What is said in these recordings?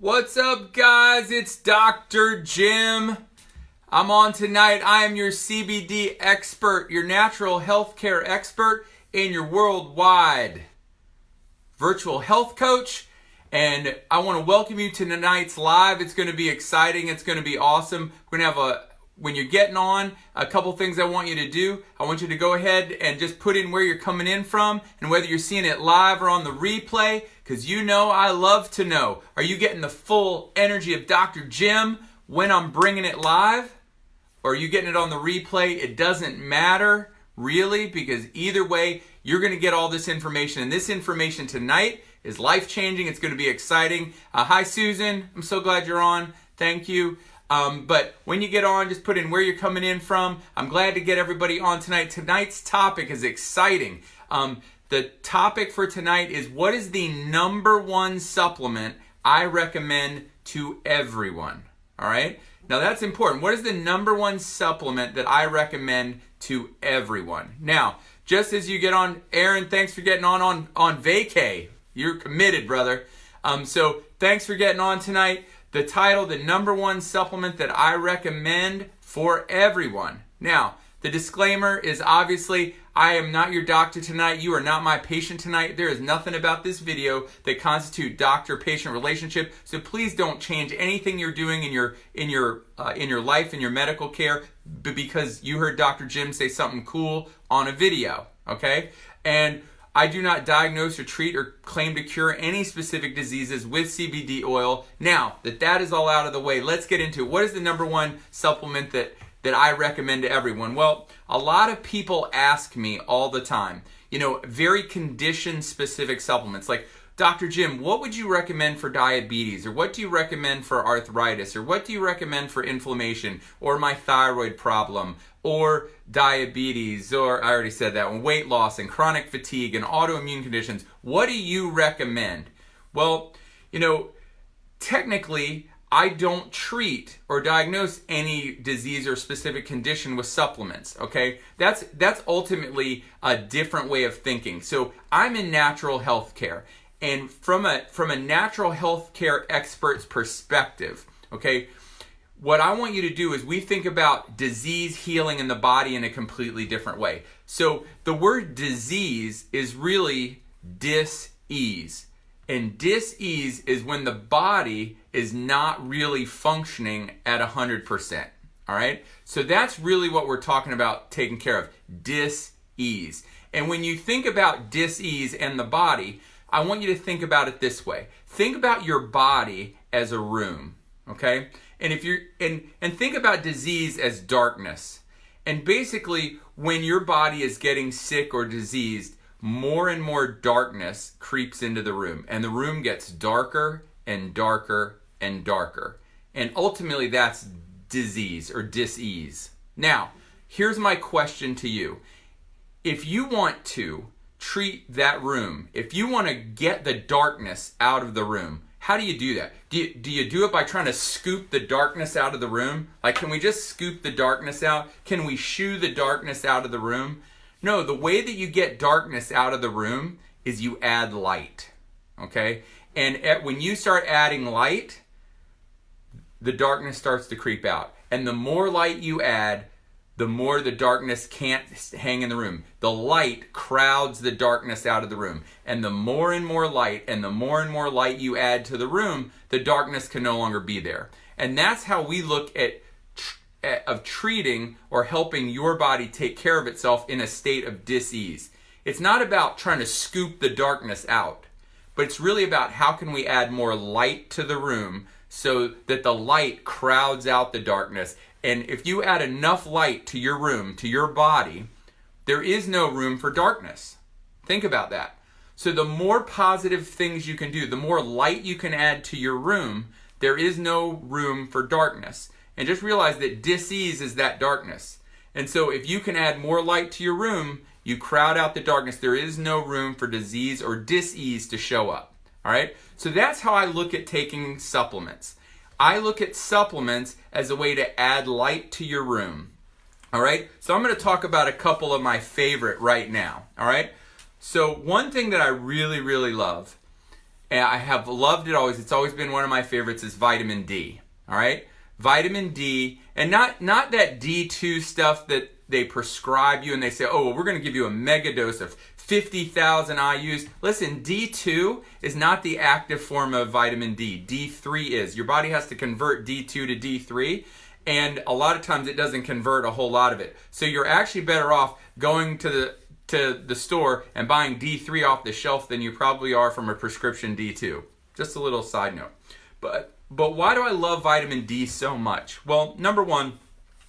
What's up, guys? It's Dr. Jim. I'm on tonight. I am your CBD expert, your natural healthcare expert, and your worldwide virtual health coach. And I want to welcome you to tonight's live. It's going to be exciting. It's going to be awesome. We're going to have when you're getting on, a couple things I want you to do. I want you to go ahead and just put in where you're coming in from and whether you're seeing it live or on the replay, because you know I love to know. Are you getting the full energy of Dr. Jim when I'm bringing it live? Or are you getting it on the replay? It doesn't matter, really, because either way, you're going to get all this information. And this information tonight is life-changing. It's going to be exciting. Hi, Susan. I'm so glad you're on. Thank you. But when you get on, just put in where you're coming in from. I'm glad to get everybody on tonight. Tonight's topic is exciting. The topic for tonight is, what is the number one supplement I recommend to everyone? All right? Now that's important. What is the number one supplement that I recommend to everyone? Now, just as you get on, Aaron, thanks for getting on vacay. You're committed, brother. So thanks for getting on tonight. The title, the number one supplement that I recommend for everyone. Now, the disclaimer is obviously, I am not your doctor tonight. You are not my patient tonight. There is nothing about this video that constitutes doctor-patient relationship. So please don't change anything you're doing in your life, in your medical care, because you heard Dr. Jim say something cool on a video. Okay? And I do not diagnose or treat or claim to cure any specific diseases with CBD oil. Now that is all out of the way, let's get into what is the number one supplement that I recommend to everyone. Well, a lot of people ask me all the time, very condition-specific supplements like, Dr. Jim, what would you recommend for diabetes? Or what do you recommend for arthritis? Or what do you recommend for inflammation? Or my thyroid problem? Or diabetes? Or, I already said that one, weight loss and chronic fatigue and autoimmune conditions. What do you recommend? Well, technically, I don't treat or diagnose any disease or specific condition with supplements, okay? That's ultimately a different way of thinking. So I'm in natural health care. And from a natural health care expert's perspective, okay, what I want you to do is we think about disease healing in the body in a completely different way. So the word disease is really dis-ease. And dis-ease is when the body is not really functioning at 100%. All right? So that's really what we're talking about taking care of, dis-ease. And when you think about dis-ease and the body, I want you to think about it this way. Think about your body as a room, okay? And if you're and think about disease as darkness. And basically, when your body is getting sick or diseased, more and more darkness creeps into the room, and the room gets darker and darker and darker. And ultimately, that's disease or dis-ease. Now, here's my question to you. If you want to treat that room, if you want to get the darkness out of the room, how do you do that? Do you do it by trying to scoop the darkness out of the room? Like, can we just scoop the darkness out? Can we shoo the darkness out of the room? No, the way that you get darkness out of the room is you add light, okay? And when you start adding light, the darkness starts to creep out. And the more light you add, the more the darkness can't hang in the room. The light crowds the darkness out of the room. And the more and more light and the more and more light you add to the room, the darkness can no longer be there. And that's how we look at treating or helping your body take care of itself in a state of dis-ease. It's not about trying to scoop the darkness out, but it's really about how can we add more light to the room so that the light crowds out the darkness. And if you add enough light to your room, to your body, there is no room for darkness. Think about that. So the more positive things you can do, the more light you can add to your room, there is no room for darkness. And just realize that dis-ease is that darkness. And so if you can add more light to your room, you crowd out the darkness. There is no room for disease or dis-ease to show up. All right? So that's how I look at taking supplements. I look at supplements as a way to add light to your room. All right? So I'm going to talk about a couple of my favorite right now. All right? So one thing that I really, really love and I have loved it always. It's always been one of my favorites is vitamin D. All right? Vitamin D, and not that D2 stuff that they prescribe you and they say, oh, well, we're going to give you a mega dose of 50,000 IUs. Listen, D2 is not the active form of vitamin D. D3 is. Your body has to convert D2 to D3, and a lot of times it doesn't convert a whole lot of it. So you're actually better off going to the store and buying D3 off the shelf than you probably are from a prescription D2. Just a little side note. But why do I love vitamin D so much? Well, number one,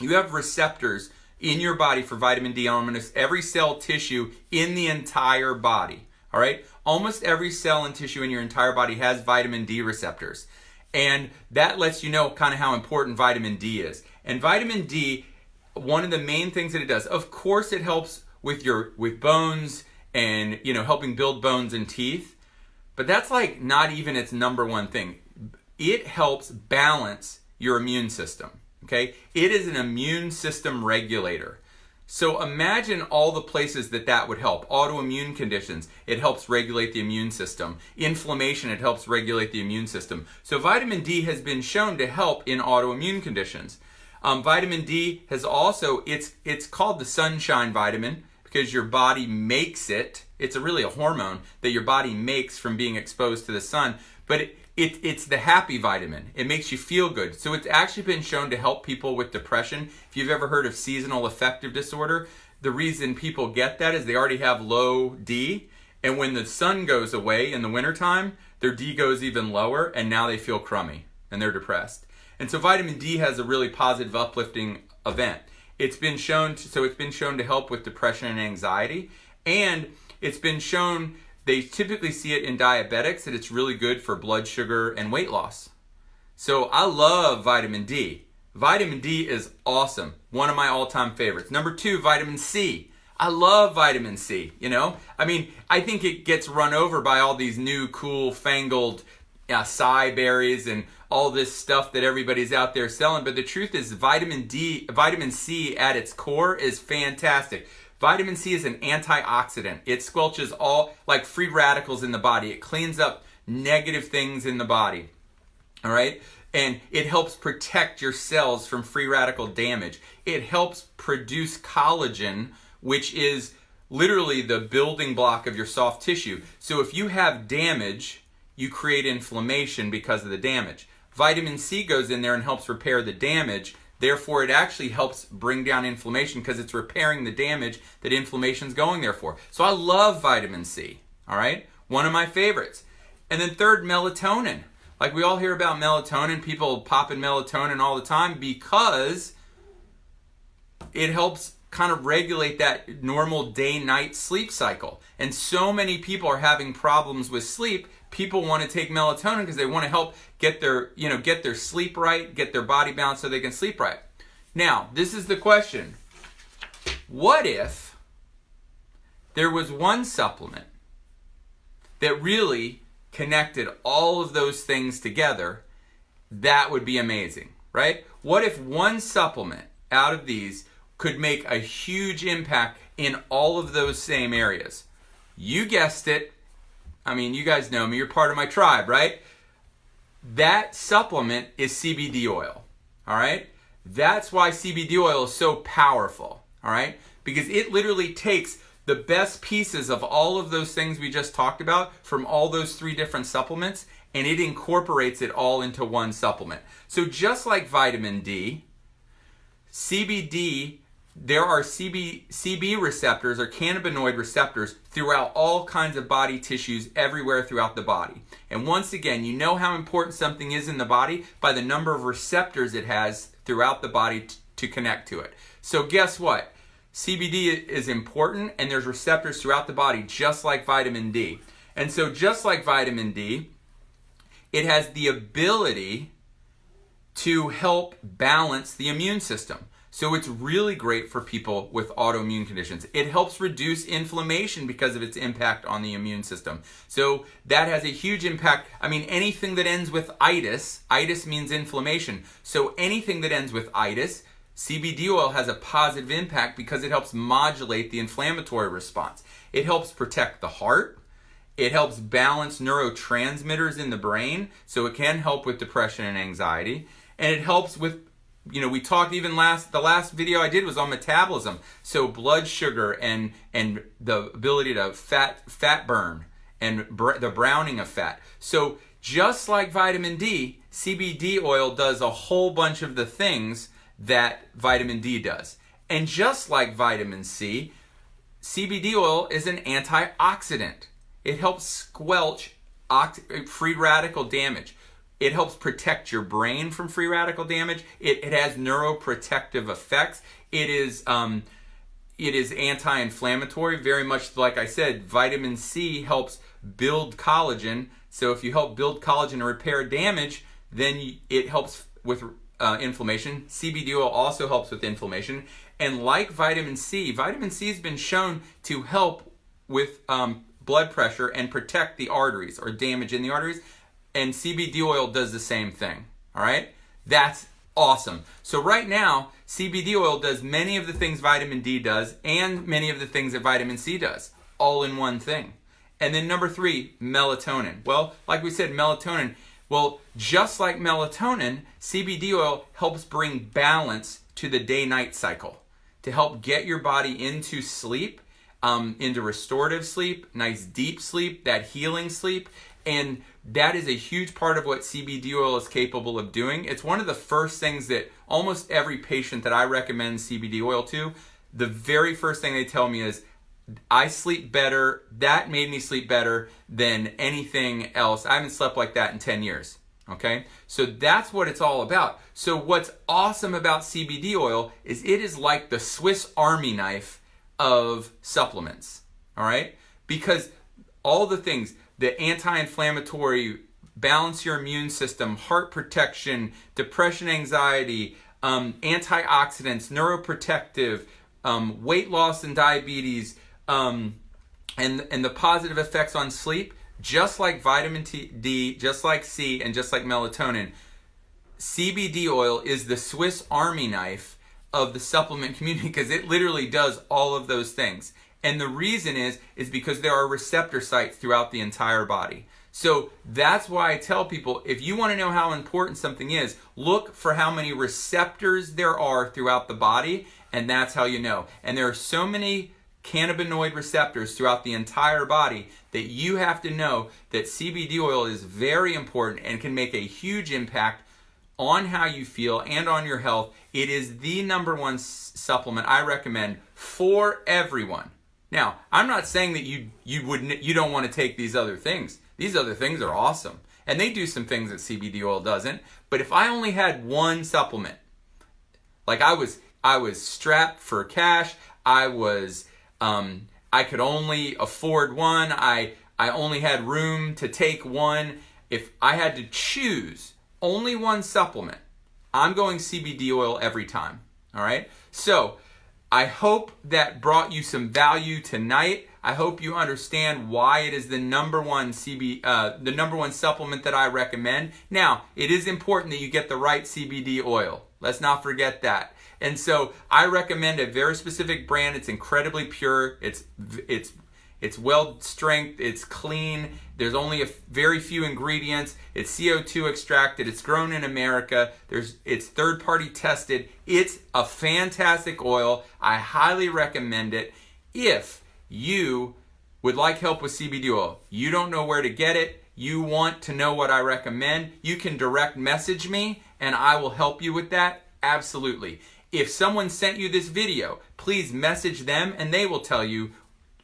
you have receptors in your body for vitamin D on almost every cell tissue in the entire body. All right? Almost every cell and tissue in your entire body has vitamin D receptors. And that lets you know kind of how important vitamin D is. And vitamin D, one of the main things that it does, of course it helps with bones and, you know, helping build bones and teeth, but that's like not even its number one thing. It helps balance your immune system. Okay? It is an immune system regulator. So imagine all the places that would help. Autoimmune conditions, it helps regulate the immune system. Inflammation, it helps regulate the immune system. So vitamin D has been shown to help in autoimmune conditions. Vitamin D has also, it's called the sunshine vitamin because your body makes it. It's really a hormone that your body makes from being exposed to the sun. But it's the happy vitamin. It makes you feel good. So it's actually been shown to help people with depression. If you've ever heard of seasonal affective disorder, the reason people get that is they already have low D. And when the sun goes away in the wintertime, their D goes even lower, and now they feel crummy and they're depressed. And so vitamin D has a really positive, uplifting event. It's been shown to help with depression and anxiety, and it's been shown, they typically see it in diabetics, that it's really good for blood sugar and weight loss. So I love vitamin D. Vitamin D is awesome. One of my all-time favorites. Number two, vitamin C. I love vitamin C, you know? I mean, I think it gets run over by all these new cool fangled acai berries and all this stuff that everybody's out there selling. But the truth is vitamin C at its core is fantastic. Vitamin C is an antioxidant. It squelches all like free radicals in the body. It cleans up negative things in the body. All right? And it helps protect your cells from free radical damage. It helps produce collagen, which is literally the building block of your soft tissue. So if you have damage, you create inflammation because of the damage. Vitamin C goes in there and helps repair the damage. Therefore, it actually helps bring down inflammation because it's repairing the damage that inflammation's going there for. So I love vitamin C, all right? One of my favorites. And then third, melatonin. Like we all hear about melatonin, people popping melatonin all the time because it helps kind of regulate that normal day-night sleep cycle. And so many people are having problems with sleep. People want to take melatonin because they want to help get their sleep right, get their body balanced so they can sleep right. Now, this is the question. What if there was one supplement that really connected all of those things together? That would be amazing, right? What if one supplement out of these could make a huge impact in all of those same areas? You guessed it. I mean, you guys know me. You're part of my tribe, right? That supplement is CBD oil, all right? That's why CBD oil is so powerful, all right? Because it literally takes the best pieces of all of those things we just talked about from all those three different supplements, and it incorporates it all into one supplement. So just like vitamin D, CBD, there are CB receptors or cannabinoid receptors throughout all kinds of body tissues everywhere throughout the body. And once again, you know how important something is in the body by the number of receptors it has throughout the body to connect to it. So guess what? CBD is important, and there's receptors throughout the body just like vitamin D. And so just like vitamin D, it has the ability to help balance the immune system. So it's really great for people with autoimmune conditions. It helps reduce inflammation because of its impact on the immune system. So that has a huge impact. I mean, anything that ends with itis means inflammation. So anything that ends with itis, CBD oil has a positive impact because it helps modulate the inflammatory response. It helps protect the heart. It helps balance neurotransmitters in the brain, so it can help with depression and anxiety. And it helps with, we talked even the last video I did was on metabolism. So blood sugar and the ability to fat burn and the browning of fat. So just like vitamin D, CBD oil does a whole bunch of the things that vitamin D does. And just like vitamin C, CBD oil is an antioxidant. It helps squelch free radical damage. It helps protect your brain from free radical damage. It has neuroprotective effects. It is anti-inflammatory, very much like I said. Vitamin C helps build collagen. So if you help build collagen and repair damage, then it helps with inflammation. CBD oil also helps with inflammation. And like vitamin C has been shown to help with blood pressure and protect the arteries or damage in the arteries. And CBD oil does the same thing. All right? That's awesome. So right now, CBD oil does many of the things vitamin D does and many of the things that vitamin C does, all in one thing. And then number 3, melatonin. Well, like we said, melatonin. Well, just like melatonin, CBD oil helps bring balance to the day-night cycle to help get your body into sleep, into restorative sleep, nice deep sleep, that healing sleep. And that is a huge part of what CBD oil is capable of doing. It's one of the first things that almost every patient that I recommend CBD oil to, the very first thing they tell me is, I sleep better. That made me sleep better than anything else. I haven't slept like that in 10 years. Okay? So that's what it's all about. So what's awesome about CBD oil is it is like the Swiss Army knife of supplements. All right? Because all the things, the anti-inflammatory, balance your immune system, heart protection, depression, anxiety, antioxidants, neuroprotective, weight loss and diabetes, and the positive effects on sleep, just like vitamin D, just like C, and just like melatonin, CBD oil is the Swiss Army knife of the supplement community because it literally does all of those things. And the reason is because there are receptor sites throughout the entire body. So that's why I tell people, if you want to know how important something is, look for how many receptors there are throughout the body, and that's how you know. And there are so many cannabinoid receptors throughout the entire body that you have to know that CBD oil is very important and can make a huge impact on how you feel and on your health. It is the #1 supplement I recommend for everyone. Now, I'm not saying that you don't want to take these other things. These other things are awesome, and they do some things that CBD oil doesn't. But if I only had one supplement, like I was strapped for cash, I could only afford one, I only had room to take one. If I had to choose only one supplement, I'm going CBD oil every time. All right? So I hope that brought you some value tonight. I hope you understand why it is the #1 the #1 supplement that I recommend. Now, it is important that you get the right CBD oil. Let's not forget that. And so I recommend a very specific brand. It's incredibly pure. It's well strength. It's clean. There's only very few ingredients. It's CO2 extracted. It's grown in America. It's third-party tested. It's a fantastic oil. I highly recommend it. If you would like help with CBD oil, you don't know where to get it, you want to know what I recommend, you can direct message me and I will help you with that. Absolutely. If someone sent you this video, please message them and they will tell you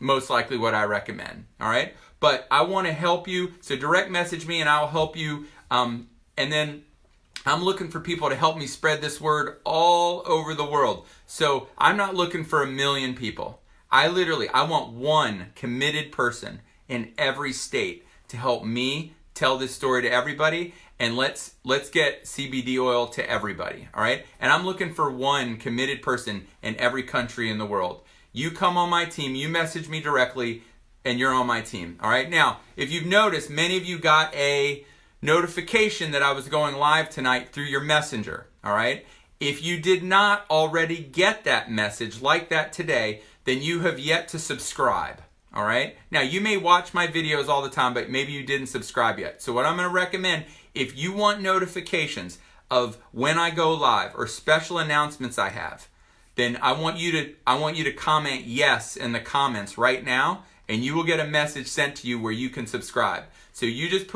most likely what I recommend. All right? But I want to help you, so direct message me and I'll help you. And then I'm looking for people to help me spread this word all over the world. So I'm not looking for 1 million people. I want one committed person in every state to help me tell this story to everybody, and let's get CBD oil to everybody, all right? And I'm looking for one committed person in every country in the world. You come on my team, you message me directly, and you're on my team, all right? Now, if you've noticed, many of you got a notification that I was going live tonight through your messenger, all right? If you did not already get that message like that today, then you have yet to subscribe, All right. Now, you may watch my videos all the time, but maybe you didn't subscribe yet. So what I'm going to recommend, if you want notifications of when I go live or special announcements I have, then I want you to comment yes in the comments right now, and you will get a message sent to you where you can subscribe. So you just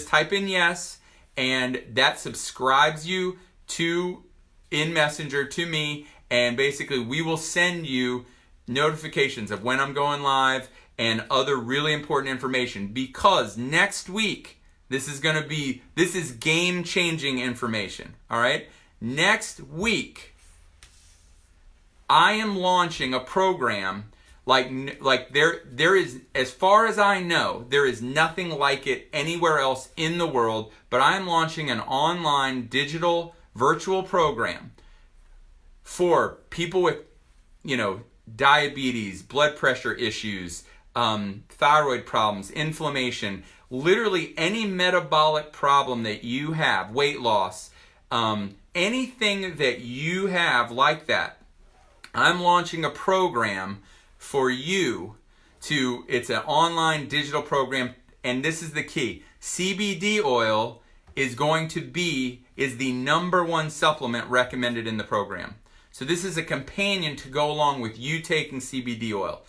type in yes, and that subscribes you in Messenger to me, and basically we will send you notifications of when I'm going live and other really important information, because next week this is game-changing information. All right? Next week I am launching a program like there is, as far as I know, there is nothing like it anywhere else in the world, but I'm launching an online digital virtual program for people with, diabetes, blood pressure issues, thyroid problems, inflammation, literally any metabolic problem that you have, weight loss, anything that you have like that. I'm launching a program for you it's an online digital program, and this is the key. CBD oil is the number one supplement recommended in the program. So this is a companion to go along with you taking CBD oil.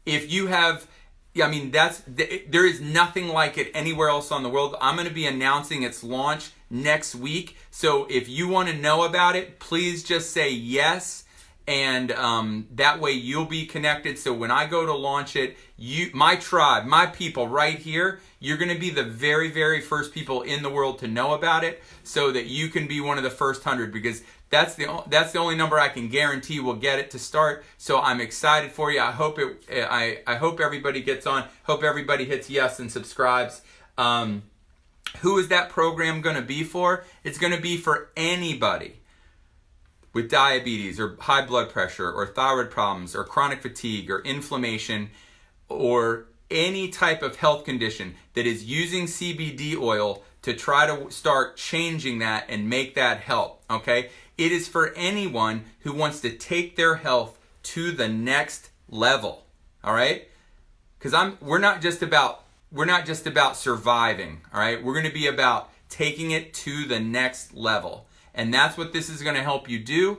If you have, there is nothing like it anywhere else on the world. I'm going to be announcing its launch next week. So if you want to know about it, please just say yes. And that way you'll be connected. So when I go to launch it, my tribe, my people right here, you're going to be the very, very first people in the world to know about it, so that you can be one of the first 100, because that's the only number I can guarantee will get it to start. So I'm excited for you. I hope I hope everybody gets on. Hope everybody hits yes and subscribes. Who is that program going to be for? It's going to be for anybody with diabetes or high blood pressure or thyroid problems or chronic fatigue or inflammation or any type of health condition that is using CBD oil to try to start changing that and make that help, okay? It is for anyone who wants to take their health to the next level, all right? Because we're not just about surviving, all right? We're going to be about taking it to the next level. And that's what this is going to help you do.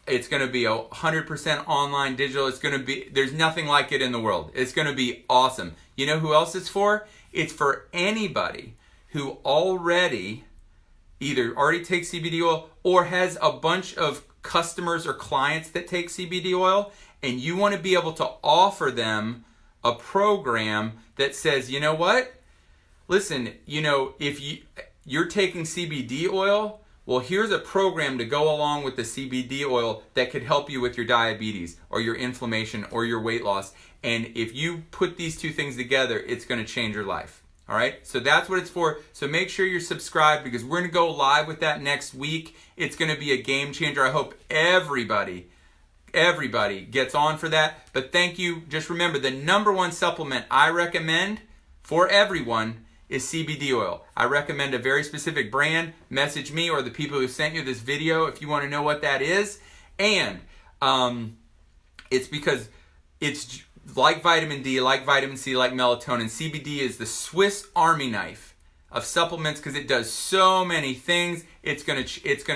It's going to be 100% online digital. There's nothing like it in the world. It's going to be awesome. You know who else it's for? It's for anybody who either already takes CBD oil or has a bunch of customers or clients that take CBD oil, and you want to be able to offer them a program that says, you know what? Listen, if you're taking CBD oil, well, here's a program to go along with the CBD oil that could help you with your diabetes or your inflammation or your weight loss. And if you put these two things together, it's going to change your life. All right? So that's what it's for. So make sure you're subscribed, because we're going to go live with that next week. It's going to be a game changer. I hope everybody gets on for that. But thank you. Just remember, the number one supplement I recommend for everyone is CBD oil. I recommend a very specific brand. Message me or the people who sent you this video if you want to know what that is. And it's because it's like vitamin D, like vitamin C, like melatonin. CBD is the Swiss Army knife of supplements, because it does so many things. It's gonna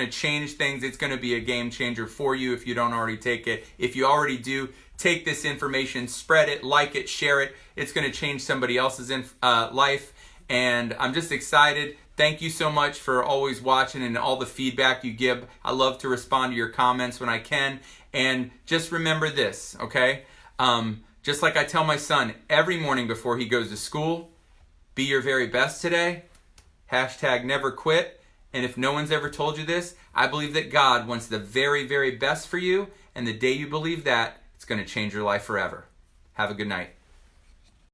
change things. It's gonna be a game changer for you if you don't already take it. If you already do, take this information, spread it, like it, share it. It's gonna change somebody else's life. And I'm just excited. Thank you so much for always watching and all the feedback you give. I love to respond to your comments when I can. And just remember this, okay? Just like I tell my son every morning before he goes to school, be your very best today. #never quit. And if no one's ever told you this, I believe that God wants the very, very best for you. And the day you believe that, it's going to change your life forever. Have a good night.